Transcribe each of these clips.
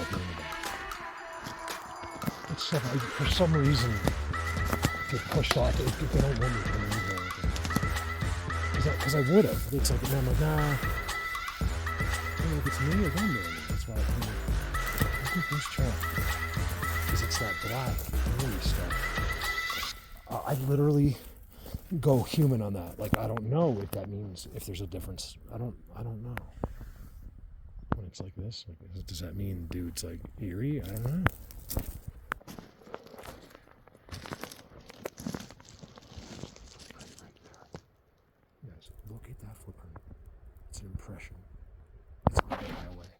about doing about it. It's for some reason, get pushed off. They don't want me to come in here. Because I would have. It's like, I'm like, nah. I don't know if it's me or them doing it. That's why I think this track. Because it's that black woolly stuff. I literally go human on that. Like, I don't know if that means, if there's a difference. I don't know. When it's like this, does that mean dude's like eerie? I don't know. Yes, look at that footprint. It's an impression. It's a mile away.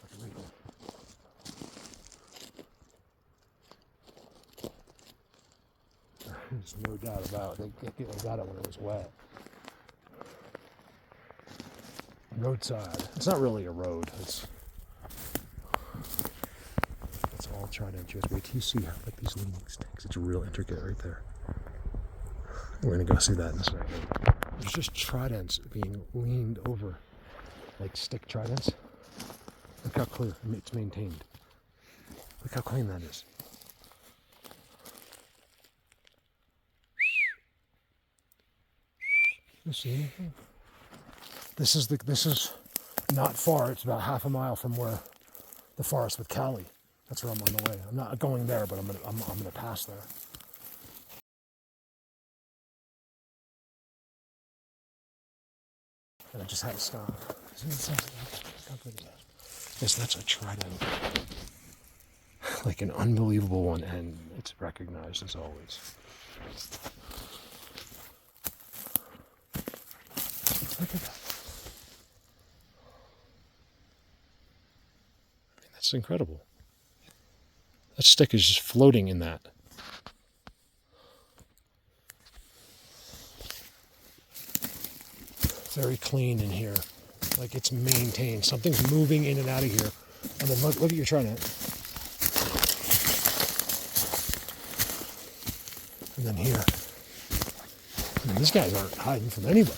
Like right there. There's no doubt about it. They got it when it was wet. Roadside. It's not really a road. It's all Trident. Just wait till you see how like these leaning sticks. It's real intricate right there. We're gonna go see that in a second. There's just Tridents being leaned over, like stick Tridents. Look how clear it's maintained. Look how clean that is. You see anything? This is not far. It's about half a mile from where the forest with Cali. That's where I'm on the way. I'm not going there, but I'm gonna pass there. And I just had to stop. Yes, that's a Trident. Like an unbelievable one, and it's recognized as always. Look at that. That's incredible. That stick is just floating in that. Very clean in here. Like it's maintained. Something's moving in and out of here. And then look at your Trident. And then here. I mean, these guys aren't hiding from anybody.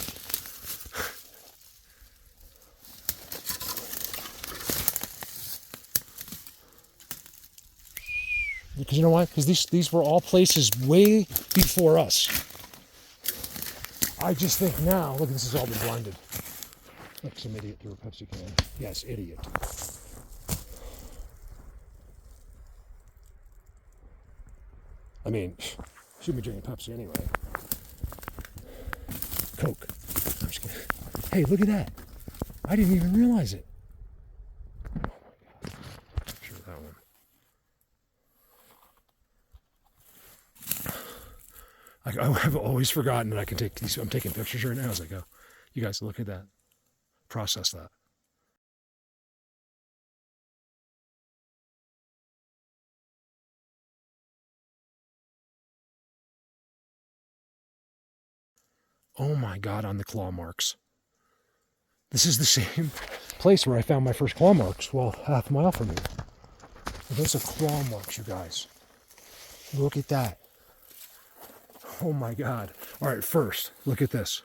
Because you know why? Because these were all places way before us. I just think now, look, this has all been blinded. Look, some idiot threw a Pepsi can. Yes, idiot. I mean, shouldn't be drinking Pepsi anyway. Coke. I'm just kidding. Hey, look at that. I didn't even realize it. Oh my God. Sure, that one. I've always forgotten that I can take these. I'm taking pictures right now as I go. You guys look at that. Process that. Oh my God, on the claw marks. This is the same place where I found my first claw marks. Well, half a mile from here. Those are claw marks, you guys. Look at that. Oh my God. All right, first, look at this.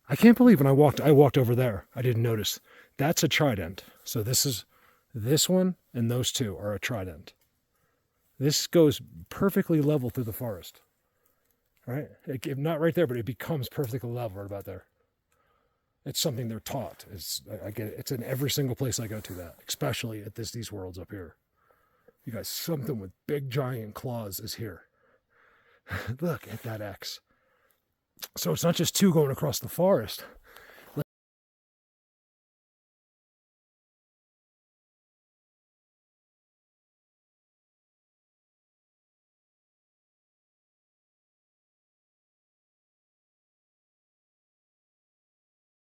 I can't believe when I walked over there. I didn't notice. That's a Trident. So this one and those two are a Trident. This goes perfectly level through the forest. Right? Not right there, but it becomes perfectly level right about there. It's something they're taught. I get it. It's in every single place I go to that, especially at these worlds up here. You guys, something with big giant claws is here. Look at that X. So it's not just two going across the forest.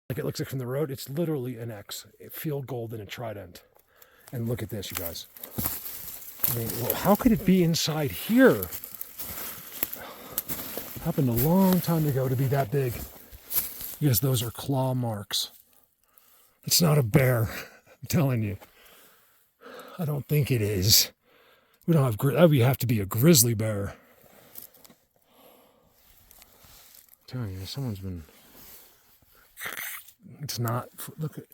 Like it looks like from the road, it's literally an X. Field gold and a Trident. And look at this, you guys. I mean, well, how could it be inside here? Happened a long time ago to be that big. Because those are claw marks. It's not a bear, I'm telling you. I don't think it is. We don't have, that would have to be a grizzly bear. I'm telling you, someone's been, it's not, look at,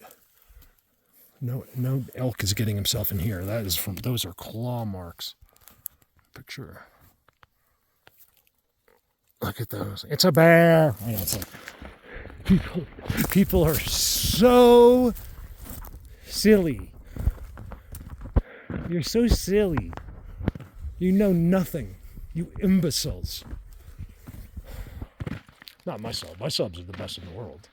No elk is getting himself in here. That is from, those are claw marks. Picture. Look at those. It's a bear. I know, it's like people are so silly. You're so silly. You know nothing. You imbeciles. Not my sub. My subs are the best in the world.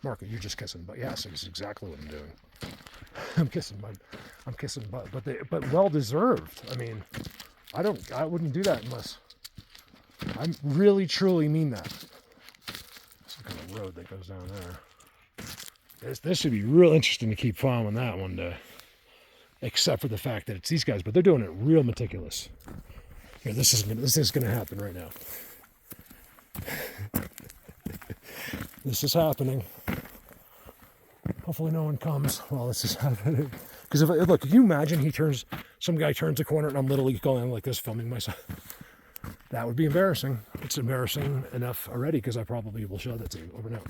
Marco, you're just kissing butt. Yes, it's exactly what I'm doing. I'm kissing butt, but well deserved. I mean, I wouldn't do that unless I really truly mean that. Some kind of road that goes down there. This should be real interesting to keep following that one day. Except for the fact that it's these guys, but they're doing it real meticulous. Here, this is gonna happen right now. This is happening. Hopefully no one comes while this is happening. Because look, can you imagine some guy turns a corner and I'm literally going like this, filming myself. That would be embarrassing. It's embarrassing enough already because I probably will show that to you overnight.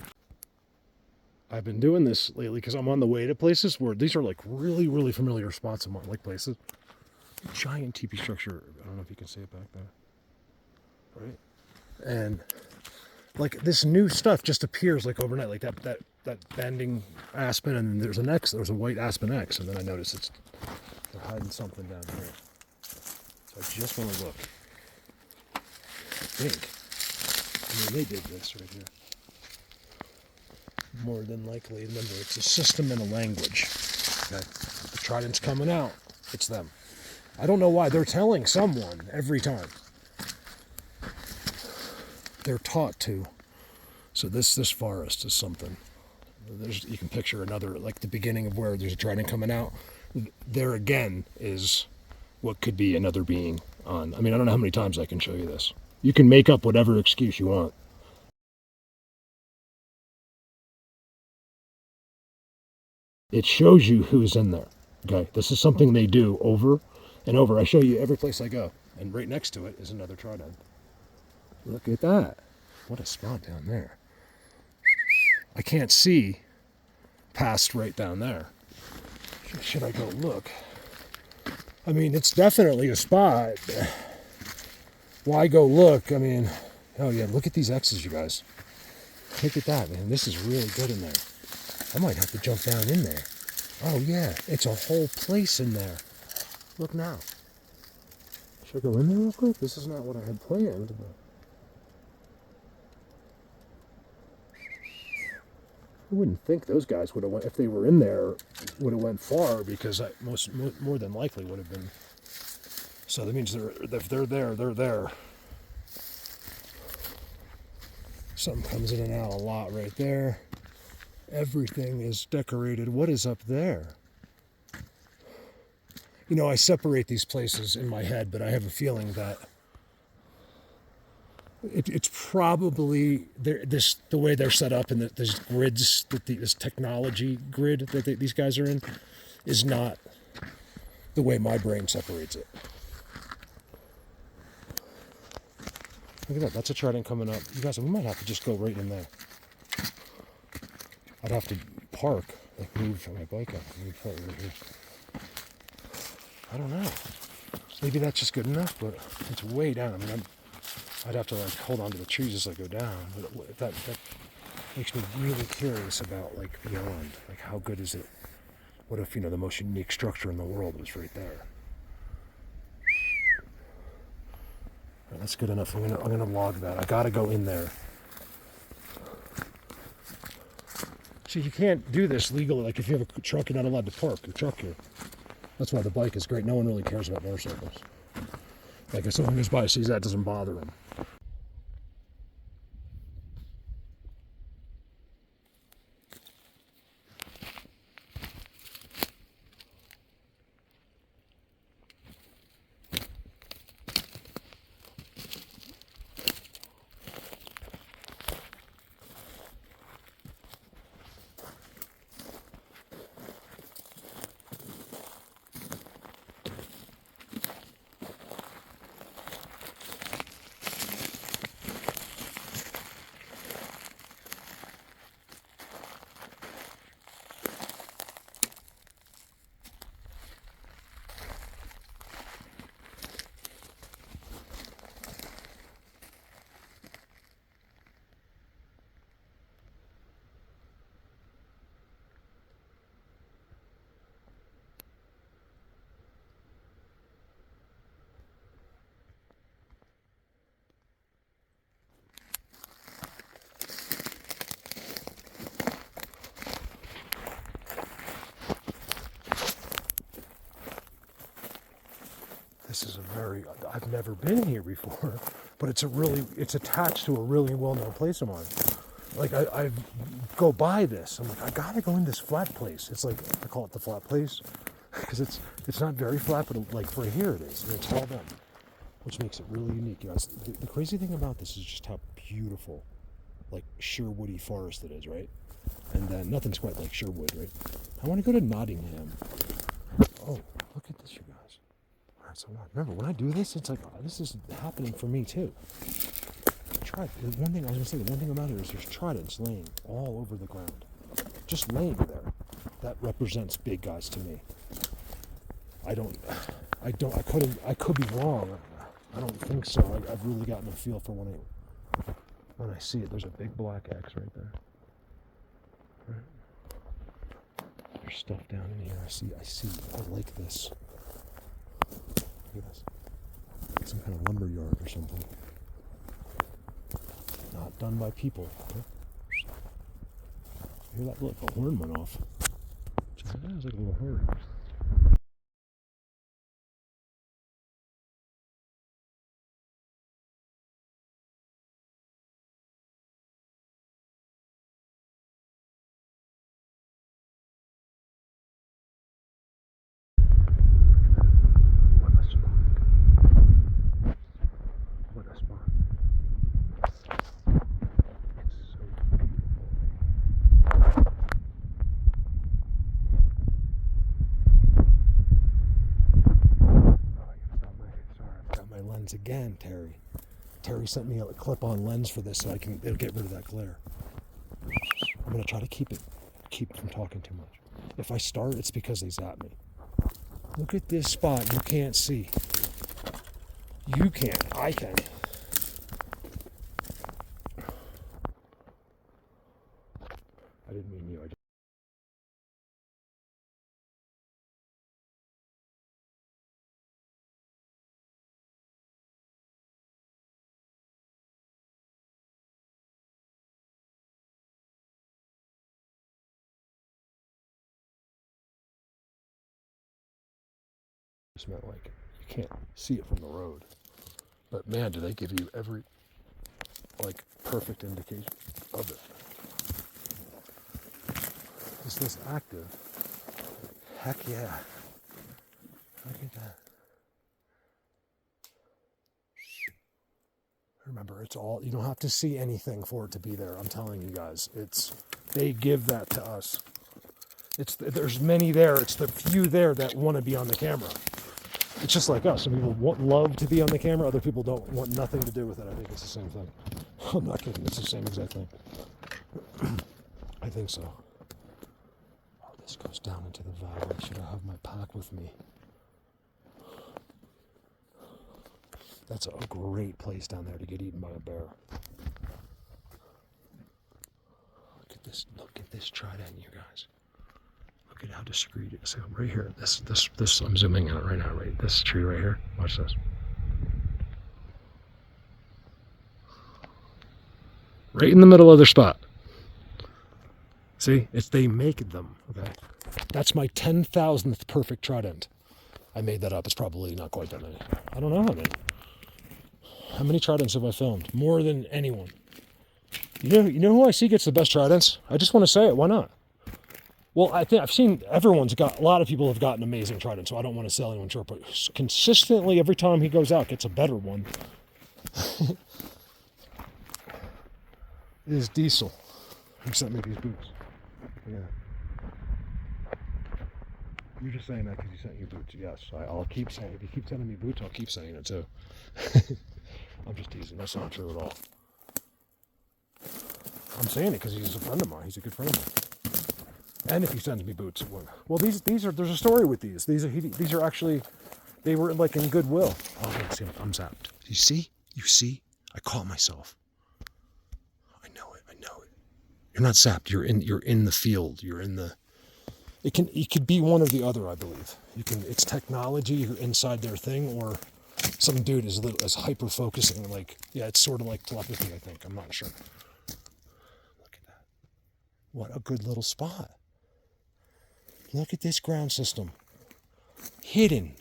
I've been doing this lately because I'm on the way to places where these are like really, really familiar spots. I'm on, like places. Giant teepee structure. I don't know if you can see it back there. Right? And like this new stuff just appears like overnight, like that bending aspen, and then there's an X, there's a white aspen X, and then I notice they're hiding something down here. So I just want to look. I mean, they did this right here. More than likely, remember, it's a system and a language. Okay? The Trident's coming out. It's them. I don't know why. They're telling someone every time. They're taught to. So this forest is something. You can picture another, like the beginning of where there's a Trident coming out. There again is what could be another being on. I mean, I don't know how many times I can show you this. You can make up whatever excuse you want. It shows you who's in there. Okay, this is something they do over and over. I show you every place I go, and right next to it is another Trident. Look at that. What a spot down there. I can't see past right down there. Should I go look? I mean, it's definitely a spot. Why go look? I mean, oh yeah, look at these X's, you guys. Look at that, man. This is really good in there. I might have to jump down in there. Oh yeah, it's a whole place in there. Look now. Should I go in there real quick? This is not what I had planned. But I wouldn't think those guys would have went, if they were in there, would have went far, because more than likely would have been. So that means if they're there, they're there. Something comes in and out a lot right there. Everything is decorated. What is up there? You know, I separate these places in my head, but I have a feeling that it's probably the way they're set up, and this grids, this technology grid that these guys are in, is not the way my brain separates it. Look at that. That's a Trident coming up. You guys, we might have to just go right in there. I'd have to park, like move my bike up, and move forward right here. I don't know. Maybe that's just good enough, but it's way down. I mean, I'd have to like hold on to the trees as I go down. But that makes me really curious about like beyond, like how good is it? What if, you know, the most unique structure in the world was right there? Right, that's good enough. I'm gonna log that. I gotta go in there. See, you can't do this legally. Like if you have a truck, you're not allowed to park your truck here. That's why the bike is great. No one really cares about motorcycles. Like if someone goes by and sees that, it doesn't bother them. I've never been here before, but it's attached to a really well-known place of mine. Like I go by this. I'm like, I gotta go in this flat place. It's like, I call it the flat place because it's not very flat, but like for here it is. And it's all done, which makes it really unique. You guys, the crazy thing about this is just how beautiful, like Sherwoody forest it is, right? And then nothing's quite like Sherwood, right? I want to go to Nottingham. Oh, look at this, you guys. All right, so remember, when I do this, it's like, oh, this is happening for me too. The one thing I was going to say, the one thing about it is there's tridents laying all over the ground. Just laying there. That represents big guys to me. I could be wrong. I don't think so. I've really gotten a feel for when I see it. There's a big black X right there. Right. There's stuff down in here. I see. I like this. Look at this. Like some kind of lumber yard or something. Not done by people. Hear that? Look, the horn went off. That was like a little horn. What a spot. It's so beautiful. I got my lens again, Terry. Terry sent me a clip-on lens for this so it'll get rid of that glare. I'm gonna try to keep from talking too much. If I start, it's because they zap me. Look at this spot you can't see. You can't, I can. I didn't mean you, just meant like you can't see it from the road. But man, do they give you every like perfect indication of it. Is this active? Heck yeah. Look at that. Remember, it's all, you don't have to see anything for it to be there. I'm telling you guys, they give that to us. There's many there. It's the few there that want to be on the camera. It's just like us. Some people love to be on the camera. Other people don't want nothing to do with it. I think it's the same thing. I'm not kidding. It's the same exact thing. I think so. Oh, this goes down into the valley. Should I have my pack with me? That's a great place down there to get eaten by a bear. Look at this trident, you guys. Look at how discreet it is. So right here, this I'm zooming out right now, right? This tree right here. Watch this. Right in the middle of their spot. See? They make them, okay? That's my 10,000th perfect trident. I made that up. It's probably not quite that many. I don't know how many. How many tridents have I filmed? More than anyone. You know who I see gets the best tridents? I just want to say it. Why not? Well, I think I've seen a lot of people have gotten amazing tridents, so I don't want to sell anyone short, but consistently every time he goes out, gets a better one. It is Diesel who sent me these boots. Yeah. You're just saying that because you sent you boots. Yes, I'll keep saying it. If you keep sending me boots, I'll keep saying it too. I'm just teasing. That's not true at all. I'm saying it because he's a friend of mine. He's a good friend of mine. And if he sends me boots, well, these are. There's a story with these. These are actually, they were like in Goodwill. Oh, see, I'm zapped. You see. I caught myself. I know it. You're not zapped. You're in the field. You're in the. It could be one or the other. I believe It's technology. You're inside their thing, or some dude is hyper focusing. Like, yeah, it's sort of like telepathy. I think. I'm not sure. Look at that. What a good little spot. Look at this ground system. Hidden.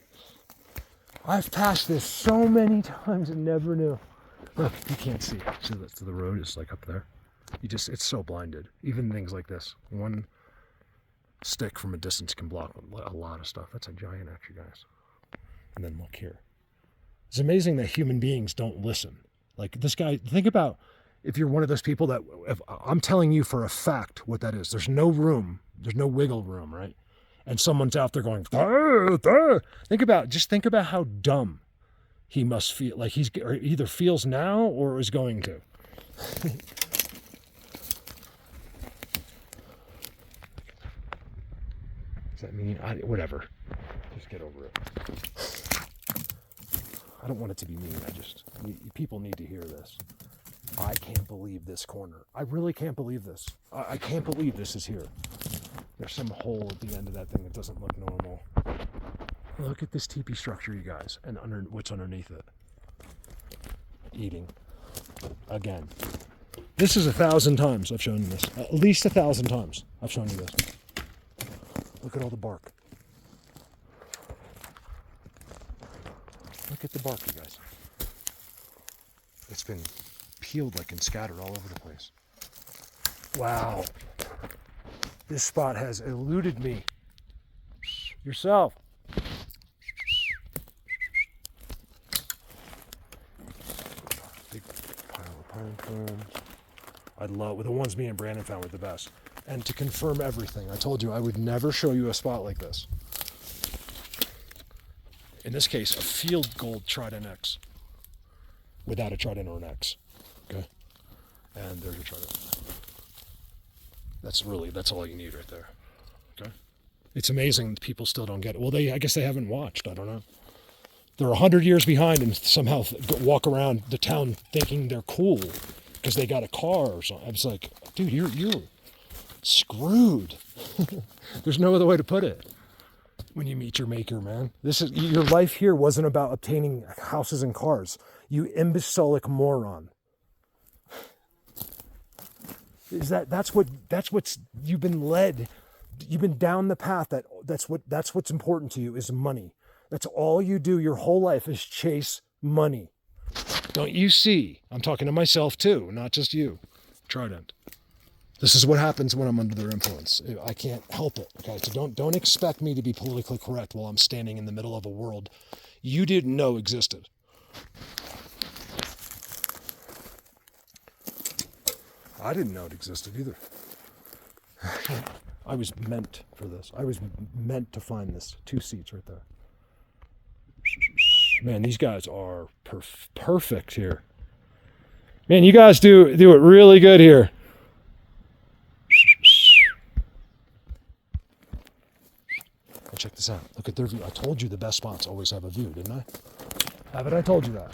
I've passed this so many times and never knew. Look, you can't see. See, the road is like up there. It's so blinded. Even things like this. One stick from a distance can block a lot of stuff. That's a giant axe, you guys. And then look here. It's amazing that human beings don't listen. Like this guy, think about if you're one of those people that, if I'm telling you for a fact what that is. There's no room. There's no wiggle room, right? And someone's out there going, "Arr, arr." Think about how dumb he must feel. Like he's either feels now or is going to. Does that mean, whatever. Just get over it. I don't want it to be mean. People need to hear this. I can't believe this corner. I really can't believe this. I can't believe this is here. There's some hole at the end of that thing that doesn't look normal. Look at this teepee structure, you guys, and what's underneath it. Eating. Again. This is 1,000 times I've shown you this. At least 1,000 times I've shown you this. Look at all the bark. Look at the bark, you guys. It's been peeled like and scattered all over the place. Wow. This spot has eluded me. Yourself. Big pile of pine cones. I love the ones me and Brandon found were the best. And to confirm everything, I told you I would never show you a spot like this. In this case, a field gold Trident X. Without a Trident or an X. Okay? And there's your Trident. That's all you need right there. Okay? It's amazing that people still don't get it. Well, I guess they haven't watched. I don't know. They're 100 years behind and somehow walk around the town thinking they're cool because they got a car or something. I was like, dude, you're screwed. There's no other way to put it. When you meet your maker, man. Your life here wasn't about obtaining houses and cars. You imbecilic moron. That's what's you've been led. You've been down the path that's what's important to you is money. That's all you do your whole life is chase money. Don't you see? I'm talking to myself too, not just you. Trident. This is what happens when I'm under their influence. I can't help it. Okay, so don't expect me to be politically correct while I'm standing in the middle of a world you didn't know existed. I didn't know it existed either. I was meant for this. I was meant to find this. 2 seats right there. Man, these guys are perfect here. Man, you guys do it really good here. Check this out. Look at their view. I told you the best spots always have a view, didn't I? Haven't I told you that?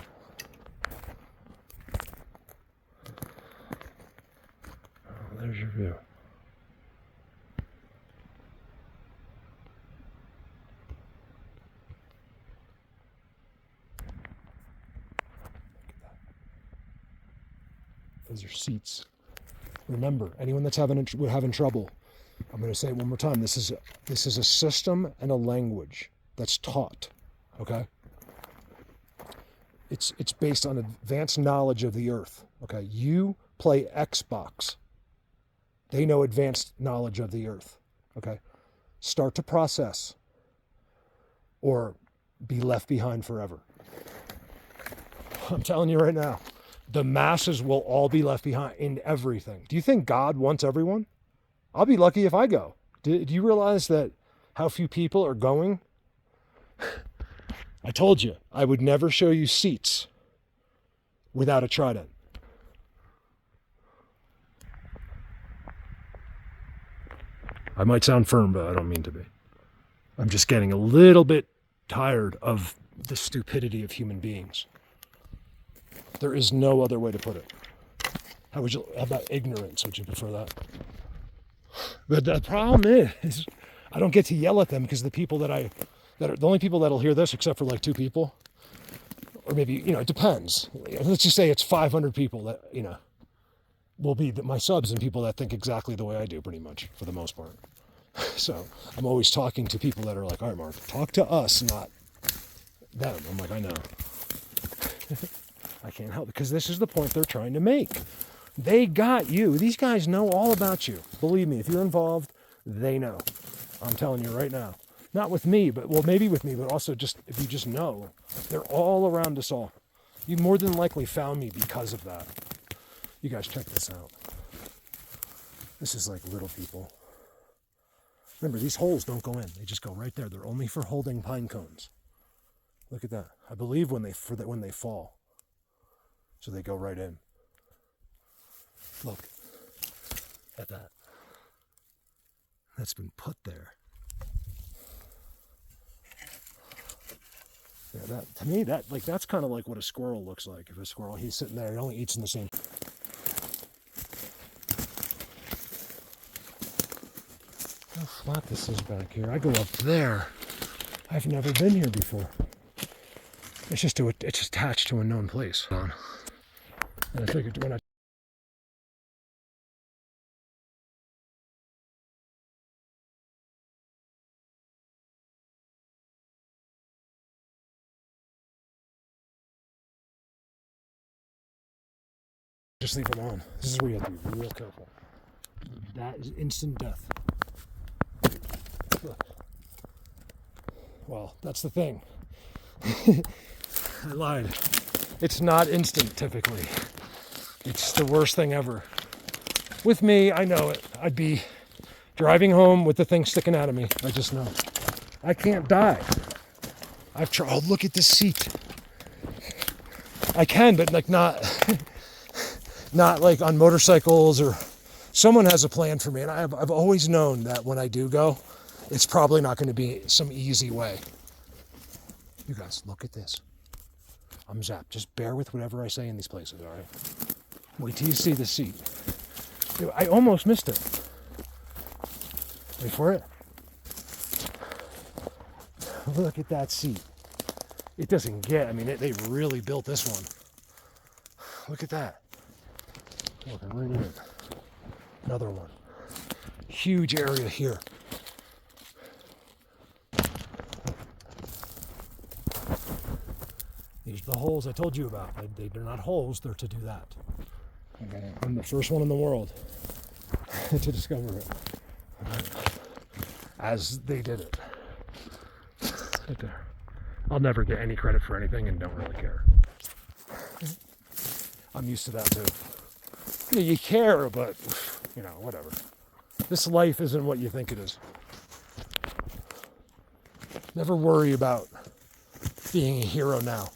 Oh, there's your view. Those are seats. Remember, anyone that's having trouble, I'm going to say it one more time. This is a system and a language that's taught. Okay. It's based on advanced knowledge of the earth. Okay. You play Xbox. They know advanced knowledge of the earth. Okay. Start to process, or be left behind forever. I'm telling you right now, the masses will all be left behind in everything. Do you think God wants everyone? I'll be lucky if I go. Do you realize that how few people are going? I told you, I would never show you seats without a Trident. I might sound firm, but I don't mean to be. I'm just getting a little bit tired of the stupidity of human beings. There is no other way to put it. How about ignorance? Would you prefer that? But the problem is I don't get to yell at them because the people that are the only people that'll hear this, except for like 2 people, or maybe, it depends. Let's just say it's 500 people that, will be my subs and people that think exactly the way I do, pretty much, for the most part. So I'm always talking to people that are like, all right, Mark, talk to us, not them. I'm like, I know. I can't help, because this is the point they're trying to make. They got you. These guys know all about you. Believe me, if you're involved, they know. I'm telling you right now. Not with me, but, well, maybe with me, but also just, if you just know, they're all around us all. You more than likely found me because of that. You guys check this out. This is like little people. Remember, these holes don't go in. They just go right there. They're only for holding pine cones. Look at that. I believe when they fall. So they go right in. Look at that. That's been put there. Yeah, that, to me, that's kind of like what a squirrel looks like. If a squirrel, he's sitting there, he only eats in the same. How flat this is back here. I go up there. I've never been here before. It's just attached to a known place. And I figured when I just leave them on. This is where you have to be real careful. That is instant death. Look. Well, that's the thing. I lied. It's not instant typically. It's the worst thing ever. With me, I know it. I'd be driving home with the thing sticking out of me. I just know. I can't die. I've tried. Oh, look at this seat. I can, but like not like on motorcycles, or someone has a plan for me. And I've always known that when I do go, it's probably not going to be some easy way. You guys, look at this. I'm zapped. Just bear with whatever I say in these places, all right? Wait till you see the seat. Dude, I almost missed it. Wait for it. Look at that seat. It doesn't get, I mean, they really built this one. Look at that. Look, I'm right in it. Another one. Huge area here. These are the holes I told you about. They're not holes, they're to do that. I'm the first one in the world to discover it. As they did it. Right there. I'll never get any credit for anything and don't really care. I'm used to that too. Yeah, you care, but, you know, whatever. This life isn't what you think it is. Never worry about being a hero now.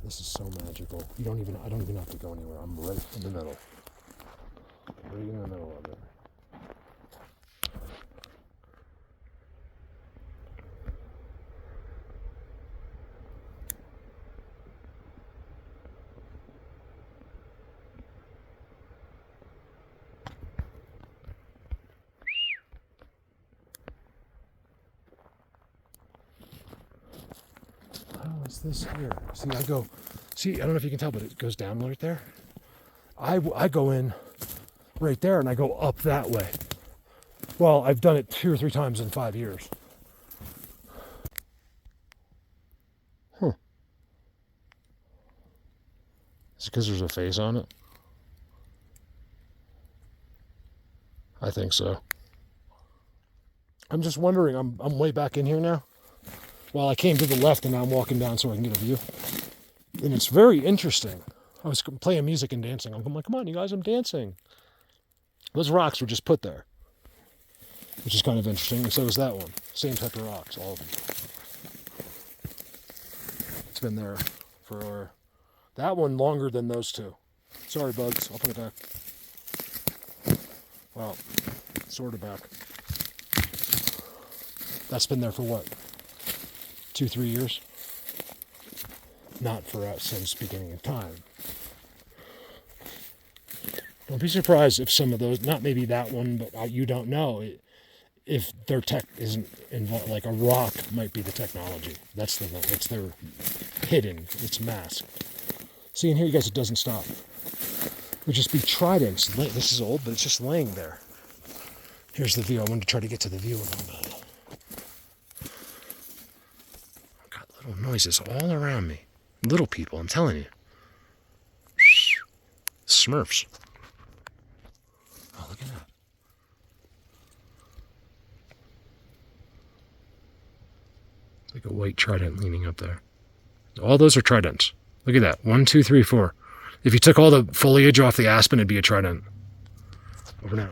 This is so magical. I don't even have to go anywhere. I'm right in the middle. Right in the middle of it. What's this here? See, I don't know if you can tell, but it goes down right there. I go in right there and I go up that way. Well, I've done it 2 or 3 times in 5 years. Huh. Is it because there's a face on it? I think so. I'm just wondering, I'm way back in here now. Well, I came to the left and now I'm walking down so I can get a view. And it's very interesting. I was playing music and dancing. I'm like, come on, you guys, I'm dancing. Those rocks were just put there, which is kind of interesting. And so is that one. Same type of rocks, all of them. It's been there for that one longer than those two. Sorry, bugs. I'll put it back. Well, sort of back. That's been there for what? 2-3 years? Not for us since beginning of time. Don't be surprised if some of those, not maybe that one, but you don't know, if their tech isn't involved, like a rock might be the technology. That's the one. It's their hidden, it's masked. See, in here, you guys, it doesn't stop. It would just be Tridents. This is old, but it's just laying there. Here's the view. I wanted to try to get to the view a little bit. noises all around me. Little people, I'm telling you. Smurfs. Oh, look at that. It's like a white trident leaning up there. All those are tridents. Look at that. 1, 2, 3, 4. If you took all the foliage off the aspen, it'd be a trident. Over now.